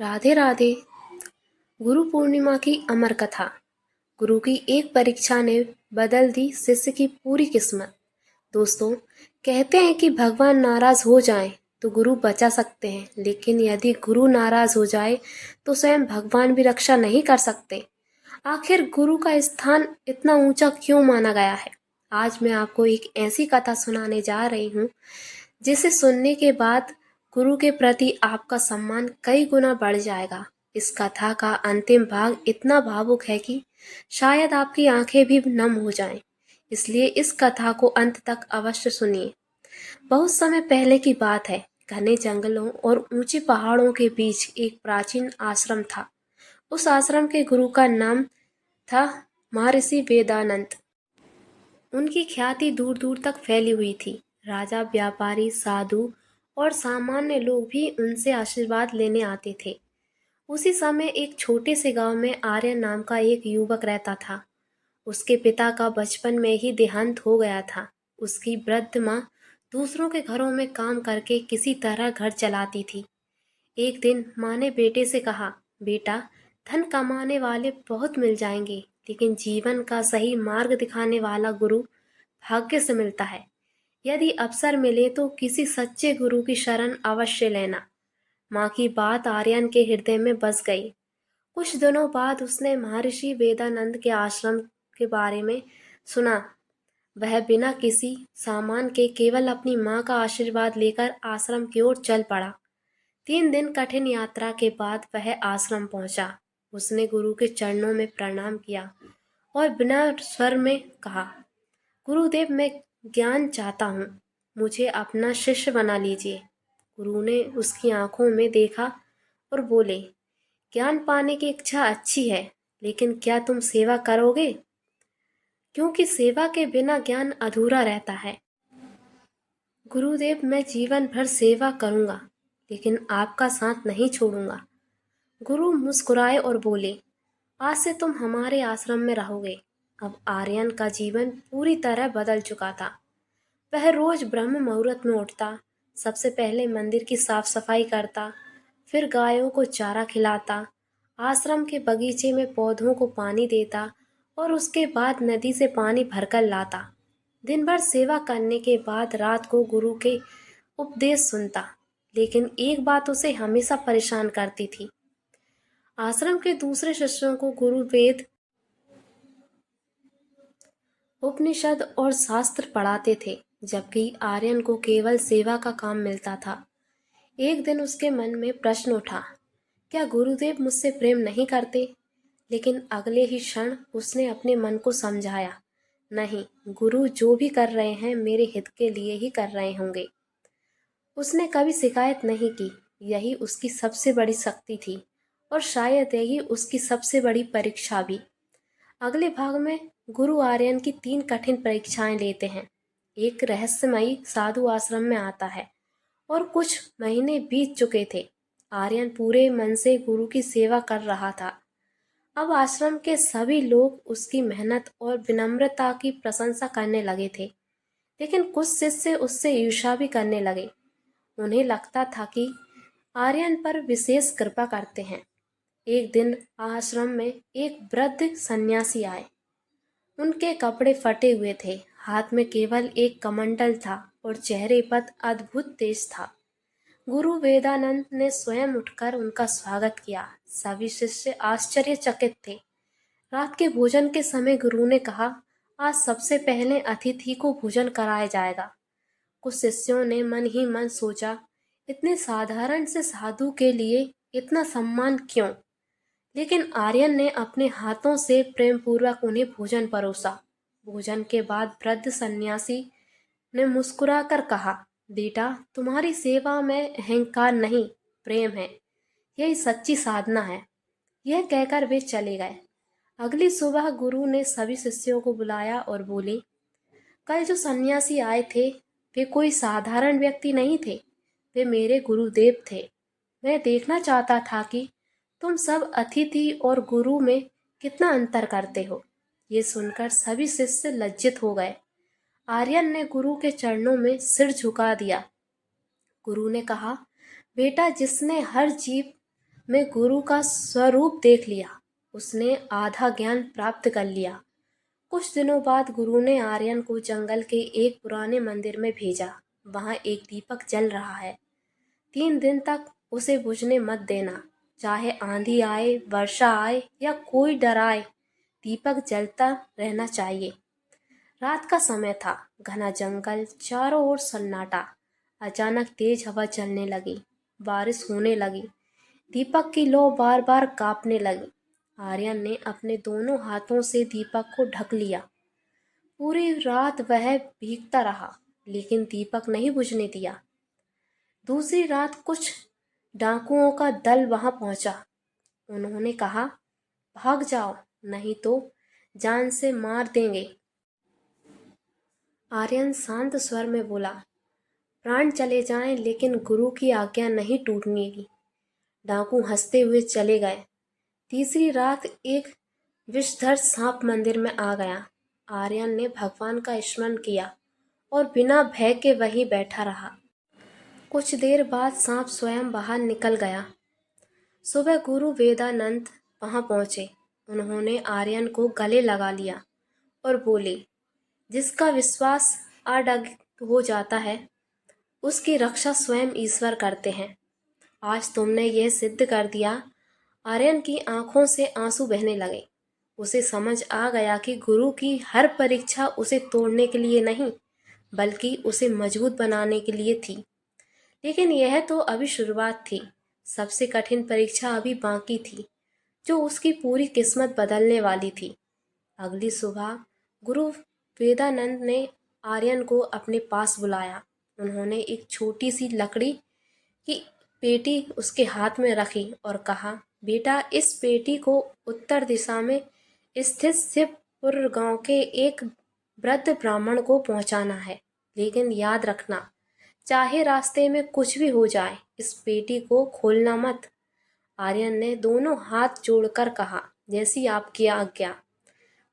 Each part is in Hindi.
राधे राधे। गुरु पूर्णिमा की अमर कथा। गुरु की एक परीक्षा ने बदल दी शिष्य की पूरी किस्मत। दोस्तों, कहते हैं कि भगवान नाराज हो जाएं तो गुरु बचा सकते हैं, लेकिन यदि गुरु नाराज हो जाए तो स्वयं भगवान भी रक्षा नहीं कर सकते। आखिर गुरु का स्थान इतना ऊंचा क्यों माना गया है? आज मैं आपको एक ऐसी कथा सुनाने जा रही हूँ जिसे सुनने के बाद गुरु के प्रति आपका सम्मान कई गुना बढ़ जाएगा। इस कथा का अंतिम भाग इतना भावुक है कि शायद आपकी आंखें भी नम हो जाएं। इसलिए इस कथा को अंत तक अवश्य सुनिए। बहुत समय पहले की बात है। घने जंगलों और ऊंचे पहाड़ों के बीच एक प्राचीन आश्रम था। उस आश्रम के गुरु का नाम था महर्षि वेदानंद। उनकी ख्याति दूर दूर तक फैली हुई थी। राजा, व्यापारी, साधु और सामान्य लोग भी उनसे आशीर्वाद लेने आते थे। उसी समय एक छोटे से गांव में आर्यन नाम का एक युवक रहता था। उसके पिता का बचपन में ही देहांत हो गया था। उसकी वृद्ध माँ दूसरों के घरों में काम करके किसी तरह घर चलाती थी। एक दिन माँ ने बेटे से कहा, बेटा, धन कमाने वाले बहुत मिल जाएंगे, लेकिन जीवन का सही मार्ग दिखाने वाला गुरु भाग्य से मिलता है। यदि अवसर मिले तो किसी सच्चे गुरु की शरण अवश्य लेना। माँ की बात आर्यन के हृदय में बस गई। कुछ दिनों बाद उसने महर्षि वेदानंद के आश्रम के बारे में सुना। वह बिना किसी सामान के केवल अपनी माँ का आशीर्वाद लेकर आश्रम की ओर चल पड़ा। 3 दिन कठिन यात्रा के बाद वह आश्रम पहुंचा। उसने गुरु के चरणों में प्रणाम किया और बिना स्वर में कहा, गुरुदेव, मैं ज्ञान चाहता हूँ, मुझे अपना शिष्य बना लीजिए। गुरु ने उसकी आंखों में देखा और बोले, ज्ञान पाने की इच्छा अच्छी है, लेकिन क्या तुम सेवा करोगे? क्योंकि सेवा के बिना ज्ञान अधूरा रहता है। गुरुदेव, मैं जीवन भर सेवा करूंगा, लेकिन आपका साथ नहीं छोड़ूंगा। गुरु मुस्कुराए और बोले, आज से तुम हमारे आश्रम में रहोगे। अब आर्यन का जीवन पूरी तरह बदल चुका था। वह रोज ब्रह्म मुहूर्त में उठता, सबसे पहले मंदिर की साफ सफाई करता, फिर गायों को चारा खिलाता, आश्रम के बगीचे में पौधों को पानी देता और उसके बाद नदी से पानी भरकर लाता। दिन भर सेवा करने के बाद रात को गुरु के उपदेश सुनता, लेकिन एक बात उसे हमेशा परेशान करती थी। आश्रम के दूसरे शिष्यों को गुरु वेद, उपनिषद और शास्त्र पढ़ाते थे, जबकि आर्यन को केवल सेवा का काम मिलता था। एक दिन उसके मन में प्रश्न उठा, क्या गुरुदेव मुझसे प्रेम नहीं करते? लेकिन अगले ही क्षण उसने अपने मन को समझाया, नहीं, गुरु जो भी कर रहे हैं मेरे हित के लिए ही कर रहे होंगे। उसने कभी शिकायत नहीं की। यही उसकी सबसे बड़ी शक्ति थी और शायद यही उसकी सबसे बड़ी परीक्षा भी। अगले भाग में गुरु आर्यन की 3 कठिन परीक्षाएं लेते हैं। एक रहस्यमयी साधु आश्रम में आता है और कुछ महीने बीत चुके थे। आर्यन पूरे मन से गुरु की सेवा कर रहा था। अब आश्रम के सभी लोग उसकी मेहनत और विनम्रता की प्रशंसा करने लगे थे, लेकिन कुछ शिष्य उससे ईर्ष्या भी करने लगे। उन्हें लगता था कि आर्यन पर विशेष कृपा करते हैं। एक दिन आश्रम में एक वृद्ध सन्यासी आए। उनके कपड़े फटे हुए थे, हाथ में केवल एक कमंडल था और चेहरे पर अद्भुत तेज था। गुरु वेदानंद ने स्वयं उठकर उनका स्वागत किया। सभी शिष्य आश्चर्यचकित थे। रात के भोजन के समय गुरु ने कहा, आज सबसे पहले अतिथि को भोजन कराया जाएगा। कुछ शिष्यों ने मन ही मन सोचा, इतने साधारण से साधु के लिए इतना सम्मान क्यों? लेकिन आर्यन ने अपने हाथों से प्रेम पूर्वक उन्हें भोजन परोसा। भोजन के बाद वृद्ध सन्यासी ने मुस्कुराकर कहा, बेटा, तुम्हारी सेवा में अहंकार नहीं, प्रेम है। यही सच्ची साधना है। यह कहकर वे चले गए। अगली सुबह गुरु ने सभी शिष्यों को बुलाया और बोले, कल जो सन्यासी आए थे वे कोई साधारण व्यक्ति नहीं थे, वे मेरे गुरुदेव थे। मैं देखना चाहता था कि तुम सब अतिथि और गुरु में कितना अंतर करते हो। ये सुनकर सभी शिष्य लज्जित हो गए। आर्यन ने गुरु के चरणों में सिर झुका दिया। गुरु ने कहा, बेटा, जिसने हर जीव में गुरु का स्वरूप देख लिया। उसने आधा ज्ञान प्राप्त कर लिया। कुछ दिनों बाद गुरु ने आर्यन को जंगल के एक पुराने मंदिर में भेजा। वहां एक दीपक जल रहा है। 3 दिन तक उसे बुझने मत देना। चाहे आंधी आए, वर्षा आए या कोई डराए, दीपक जलता रहना चाहिए। रात का समय था। घना जंगल, चारों ओर सन्नाटा। अचानक तेज हवा चलने लगी। बारिश होने लगी। दीपक की लौ बार बार कांपने लगी। आर्यन ने अपने दोनों हाथों से दीपक को ढक लिया। पूरी रात वह भीगता रहा, लेकिन दीपक नहीं बुझने दिया। दूसरी रात कुछ डाकुओं का दल वहां पहुंचा। उन्होंने कहा, भाग जाओ, नहीं तो जान से मार देंगे। आर्यन शांत स्वर में बोला, प्राण चले जाएं, लेकिन गुरु की आज्ञा नहीं टूटनेगी। डाकू हंसते हुए चले गए। तीसरी रात एक विषधर सांप मंदिर में आ गया। आर्यन ने भगवान का स्मरण किया और बिना भय के वहीं बैठा रहा। कुछ देर बाद सांप स्वयं बाहर निकल गया। सुबह गुरु वेदानंद वहां पहुंचे। उन्होंने आर्यन को गले लगा लिया और बोले, जिसका विश्वास अडग हो जाता है, उसकी रक्षा स्वयं ईश्वर करते हैं। आज तुमने यह सिद्ध कर दिया। आर्यन की आंखों से आंसू बहने लगे। उसे समझ आ गया कि गुरु की हर परीक्षा उसे तोड़ने के लिए नहीं, बल्कि उसे मजबूत बनाने के लिए थी। लेकिन यह तो अभी शुरुआत थी। सबसे कठिन परीक्षा अभी बाकी थी, जो उसकी पूरी किस्मत बदलने वाली थी। अगली सुबह गुरु वेदानंद ने आर्यन को अपने पास बुलाया। उन्होंने एक छोटी सी लकड़ी की पेटी उसके हाथ में रखी और कहा, बेटा, इस पेटी को उत्तर दिशा में स्थित शिवपुर गांव के एक वृद्ध ब्राह्मण को पहुंचाना है। लेकिन याद रखना, चाहे रास्ते में कुछ भी हो जाए, इस पेटी को खोलना मत। आर्यन ने दोनों हाथ जोड़कर कहा, जैसी आपकी आज्ञा।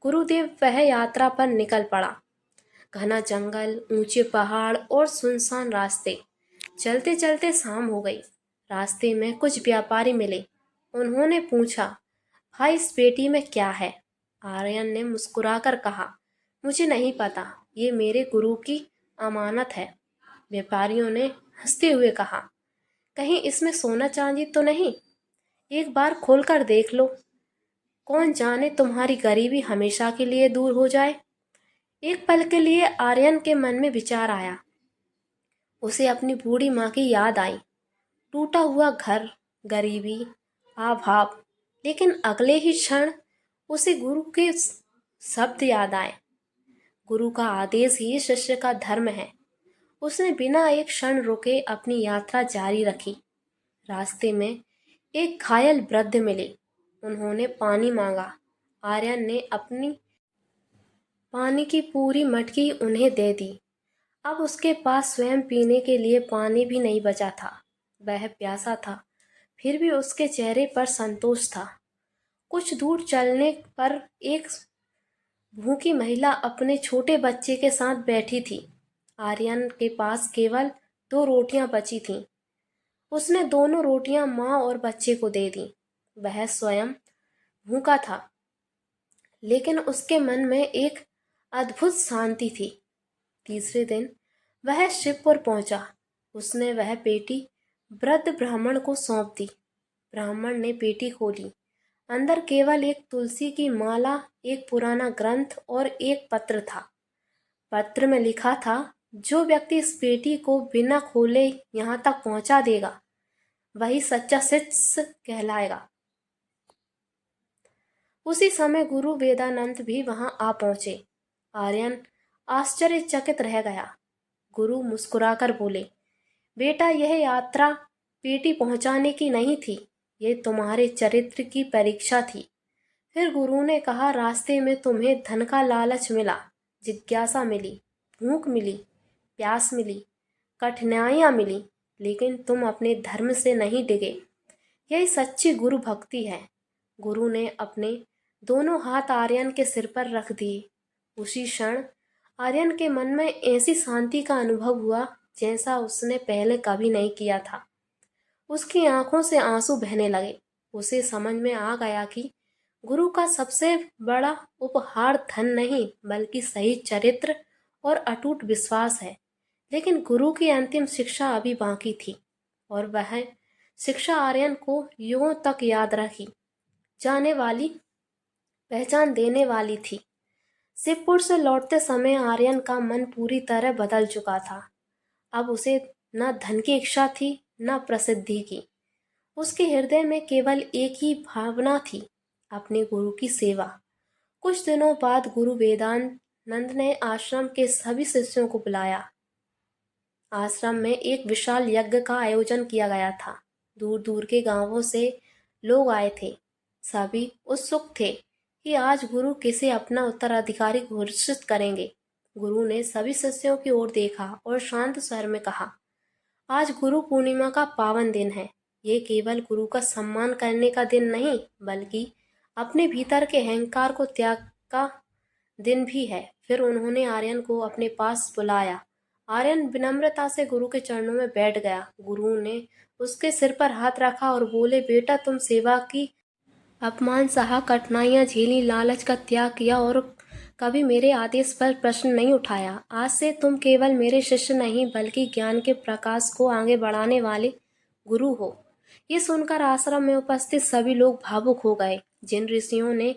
गुरुदेव वह यात्रा पर निकल पड़ा। घना जंगल, ऊंचे पहाड़ और सुनसान रास्ते। चलते चलते शाम हो गई। रास्ते में कुछ व्यापारी मिले। उन्होंने पूछा, भाई, इस पेटी में क्या है? आर्यन ने मुस्कुराकर कहा, मुझे नहीं पता, ये मेरे गुरु की अमानत है। व्यापारियों ने हंसते हुए कहा, कहीं इसमें सोना चांदी तो नहीं? एक बार खोलकर देख लो। कौन जाने तुम्हारी गरीबी हमेशा के लिए दूर हो जाए। एक पल के लिए आर्यन के मन में विचार आया। उसे अपनी बूढ़ी माँ की याद आई। टूटा हुआ घर, गरीबी, अभाव। लेकिन अगले ही क्षण उसे गुरु के शब्द याद आए। गुरु का आदेश ही शिष्य का धर्म है। उसने बिना एक क्षण रुके अपनी यात्रा जारी रखी। रास्ते में एक घायल वृद्ध मिले। उन्होंने पानी मांगा। आर्यन ने अपनी पानी की पूरी मटकी उन्हें दे दी। अब उसके पास स्वयं पीने के लिए पानी भी नहीं बचा था। वह प्यासा था, फिर भी उसके चेहरे पर संतोष था। कुछ दूर चलने पर एक भूखी महिला अपने छोटे बच्चे के साथ बैठी थी। आर्यन के पास केवल 2 रोटियां बची थीं। उसने दोनों रोटियां माँ और बच्चे को दे दी। वह स्वयं भूखा था, लेकिन उसके मन में एक अद्भुत शांति थी। तीसरे दिन वह शिवपुर पहुंचा। उसने वह पेटी वृद्ध ब्राह्मण को सौंप दी। ब्राह्मण ने पेटी खोली। अंदर केवल एक तुलसी की माला, एक पुराना ग्रंथ और एक पत्र था। पत्र में लिखा था, जो व्यक्ति इस पेटी को बिना खोले यहाँ तक पहुंचा देगा, वही सच्चा शिष्य कहलाएगा। उसी समय गुरु वेदानंद भी वहां आ पहुंचे। आर्यन आश्चर्यचकित रह गया। गुरु मुस्कुराकर बोले, बेटा, यह यात्रा पेटी पहुंचाने की नहीं थी, ये तुम्हारे चरित्र की परीक्षा थी। फिर गुरु ने कहा, रास्ते में तुम्हें धन का लालच मिला, जिज्ञासा मिली, भूख मिली, प्यास मिली, कठिनाइयाँ मिली, लेकिन तुम अपने धर्म से नहीं डिगे। यही सच्ची गुरु भक्ति है। गुरु ने अपने दोनों हाथ आर्यन के सिर पर रख दिए। उसी क्षण आर्यन के मन में ऐसी शांति का अनुभव हुआ जैसा उसने पहले कभी नहीं किया था। उसकी आंखों से आंसू बहने लगे। उसे समझ में आ गया कि गुरु का सबसे बड़ा उपहार धन नहीं बल्कि सही चरित्र और अटूट विश्वास है। लेकिन गुरु की अंतिम शिक्षा अभी बाकी थी और वह शिक्षा आर्यन को युगों तक याद रखी जाने वाली, पहचान देने वाली थी। शिवपुर से लौटते समय आर्यन का मन पूरी तरह बदल चुका था। अब उसे न धन की इच्छा थी न प्रसिद्धि की। उसके हृदय में केवल एक ही भावना थी, अपने गुरु की सेवा। कुछ दिनों बाद गुरु वेदांतनंद ने आश्रम के सभी शिष्यों को बुलाया। आश्रम में एक विशाल यज्ञ का आयोजन किया गया था। दूर दूर के गांवों से लोग आए थे। सभी उत्सुक थे कि आज गुरु किसे अपना उत्तराधिकारी घोषित करेंगे। गुरु ने सभी शिष्यों की ओर देखा और शांत स्वर में कहा, आज गुरु पूर्णिमा का पावन दिन है। ये केवल गुरु का सम्मान करने का दिन नहीं बल्कि अपने भीतर के अहंकार को त्याग का दिन भी है। फिर उन्होंने आर्यन को अपने पास बुलाया। आर्यन विनम्रता से गुरु के चरणों में बैठ गया। गुरु ने उसके सिर पर हाथ रखा और बोले, बेटा, तुम सेवा की, अपमान सहा, कठिनाइयां झेली, लालच का त्याग किया और कभी मेरे आदेश पर प्रश्न नहीं उठाया। आज से तुम केवल मेरे शिष्य नहीं बल्कि ज्ञान के प्रकाश को आगे बढ़ाने वाले गुरु हो। ये सुनकर आश्रम में उपस्थित सभी लोग भावुक हो गए। जिन ऋषियों ने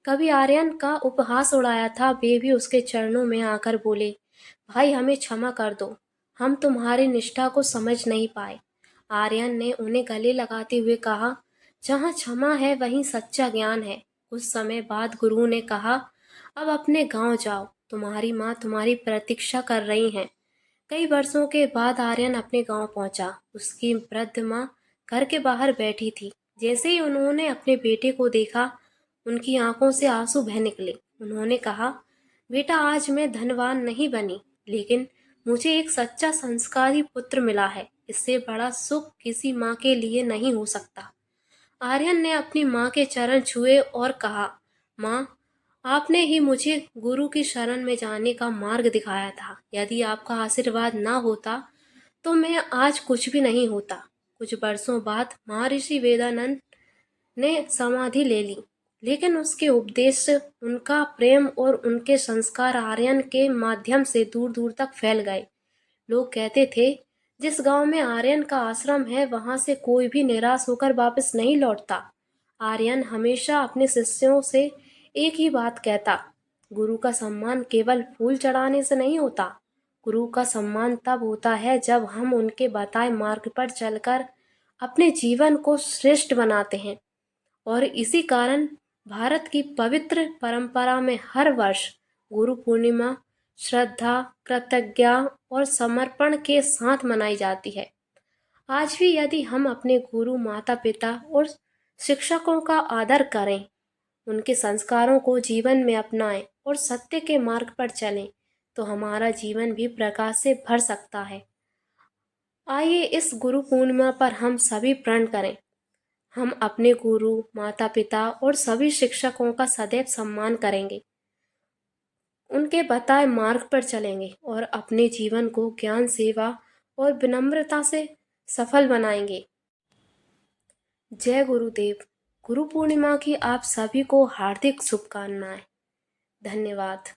कभी आर्यन का उपहास उड़ाया था वे भी उसके चरणों में आकर बोले, भाई, हमें क्षमा कर दो, हम तुम्हारी निष्ठा को समझ नहीं पाए। आर्यन ने उन्हें गले लगाते हुए कहा, जहाँ क्षमा है वहीं सच्चा ज्ञान है। कुछ समय बाद गुरु ने कहा, अब अपने गांव जाओ, तुम्हारी माँ तुम्हारी प्रतीक्षा कर रही हैं। कई वर्षों के बाद आर्यन अपने गांव पहुंचा। उसकी वृद्ध माँ घर के बाहर बैठी थी। जैसे ही उन्होंने अपने बेटे को देखा, उनकी आंखों से आंसू बह निकले। उन्होंने कहा, बेटा, आज मैं धनवान नहीं बनी, लेकिन मुझे एक सच्चा संस्कारी पुत्र मिला है। इससे बड़ा सुख किसी माँ के लिए नहीं हो सकता। आर्यन ने अपनी माँ के चरण छुए और कहा, माँ, आपने ही मुझे गुरु की शरण में जाने का मार्ग दिखाया था। यदि आपका आशीर्वाद ना होता तो मैं आज कुछ भी नहीं होता। कुछ वर्षों बाद महर्षि वेदानंद ने समाधि ले ली, लेकिन उसके उपदेश, उनका प्रेम और उनके संस्कार आर्यन के माध्यम से दूर दूर तक फैल गए। लोग कहते थे, जिस गांव में आर्यन का आश्रम है वहां से कोई भी निराश होकर वापस नहीं लौटता। आर्यन हमेशा अपने शिष्यों से एक ही बात कहता, गुरु का सम्मान केवल फूल चढ़ाने से नहीं होता। गुरु का सम्मान तब होता है जब हम उनके बताए मार्ग पर चलकर अपने जीवन को श्रेष्ठ बनाते हैं। और इसी कारण भारत की पवित्र परंपरा में हर वर्ष गुरु पूर्णिमा श्रद्धा, कृतज्ञता और समर्पण के साथ मनाई जाती है। आज भी यदि हम अपने गुरु, माता पिता और शिक्षकों का आदर करें, उनके संस्कारों को जीवन में अपनाएं और सत्य के मार्ग पर चलें, तो हमारा जीवन भी प्रकाश से भर सकता है। आइए इस गुरु पूर्णिमा पर हम सभी प्रण करें। हम अपने गुरु, माता पिता और सभी शिक्षकों का सदैव सम्मान करेंगे, उनके बताए मार्ग पर चलेंगे और अपने जीवन को ज्ञान, सेवा और विनम्रता से सफल बनाएंगे। जय गुरुदेव। गुरु पूर्णिमा की आप सभी को हार्दिक शुभकामनाएं। धन्यवाद।